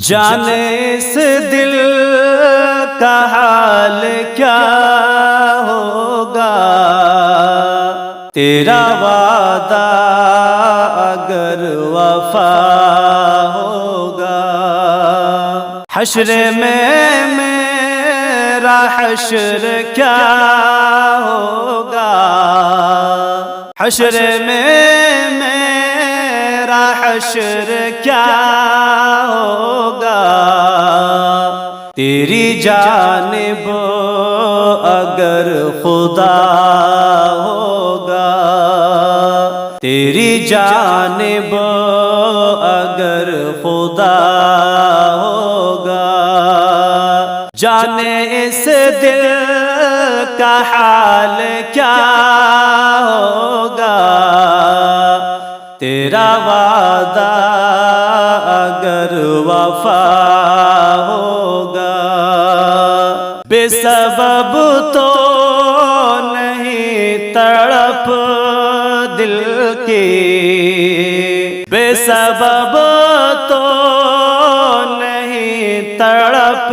جانے اس دل کا حال کیا ہوگا، تیرا وعدہ اگر وفا ہوگا۔ حشر میں میرا حشر کیا ہوگا، حشر میں میرا حشر کیا ہوگا، تیری جانب اگر خدا ہوگا، تیری جانب اگر خدا ہوگا۔ جانے اس دل کا حال کیا ہوگا، تیرا وعدہ اگر وفا ہوگا۔ بے سبب تو نہیں تڑپ دل کی، بے سبب تو نہیں تڑپ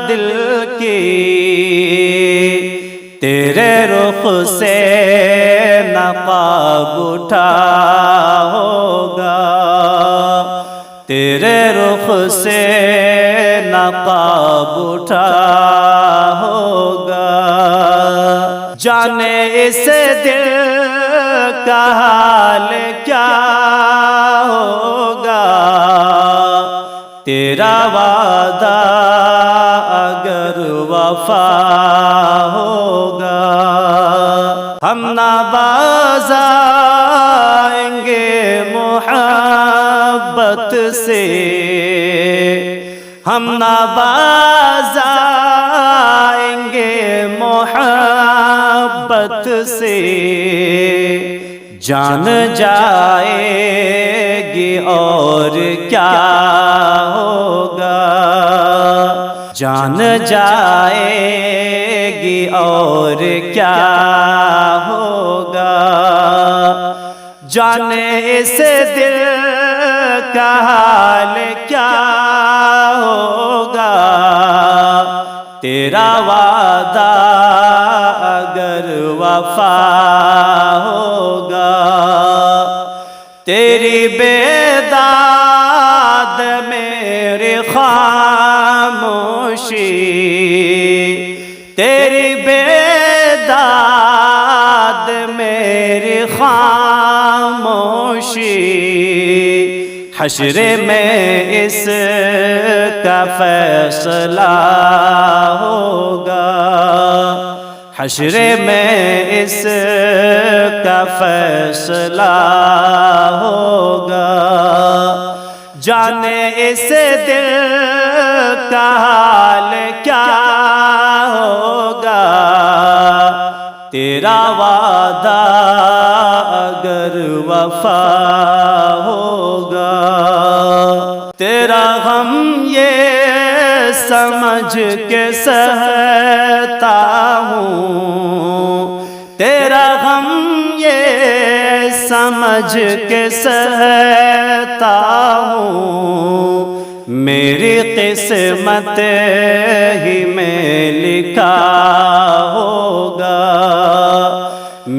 دل کی، تیرے رخ سے نقاب اٹھا ہوگا، تیرے رخ سے نقاب اٹھا ہوگا۔ جانے اس دل کا حال کیا ہوگا، تیرا وعدہ اگر وفا ہوگا۔ ہم نہ باز آئیں گے محبت سے، ہم نہ باز آئیں گے محبت سے، جان جائے گی اور کیا ہوگا، جان جائے گی اور کیا ہوگا۔ جانے اس دل کا حال کیا ہوگا، تیرا وعدہ اگر وفا ہوگا۔ تیری بیداد میری خاموشی، تیری بیداد میری خاموشی، حشر میں اس کا فیصلہ ہوگا، حشر میں اس کا فیصلہ ہوگا۔ جانے اس دل کا حال کیا ہوگا، تیرا وعدہ اگر وفا ہوگا۔ تیرا غم یہ سمجھ کے سہتا ہوں، تیرا غم یہ سمجھ کے سہتا ہوں، میری قسمت ہی میں لکھا ہوگا،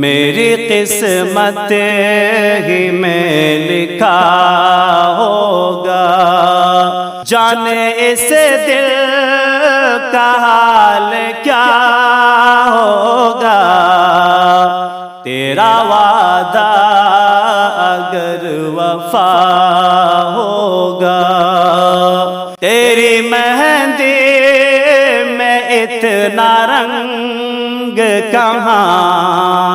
میری قسمت ہی میں لکھا ہوگا۔ جانے اس دل کا حال کیا ہوگا، تیرا وعدہ اگر وفا ہوگا۔ تیری مہندی میں اتنا رنگ کہاں،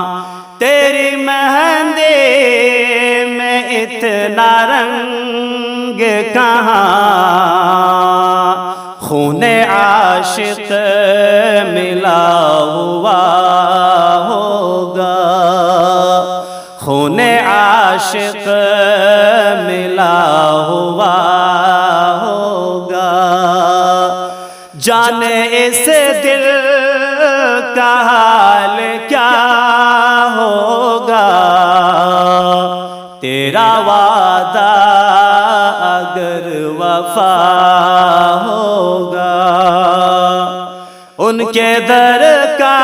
تیری مہندی میں اتنا رنگ کہاں، خون عاشق ملا ہوا ہوگا، خون عاشق ملا ہوا ہوگا۔ جانے اس دل کا حال کیا ہوگا، تیرا وعدہ اگر وفا ہوگا، ان کے در کا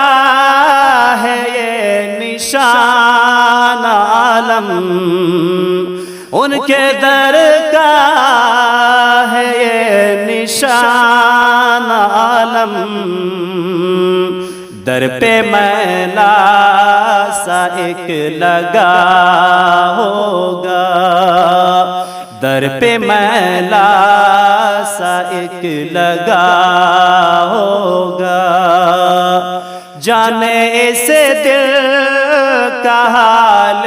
ہے یہ نشان عالم، ان کے در کا ہے یہ نشان عالم، در پہ میلا سا ایک لگا ہوگا، در پہ میلا سا ایک لگا ہوگا، جانے اس دل کا حال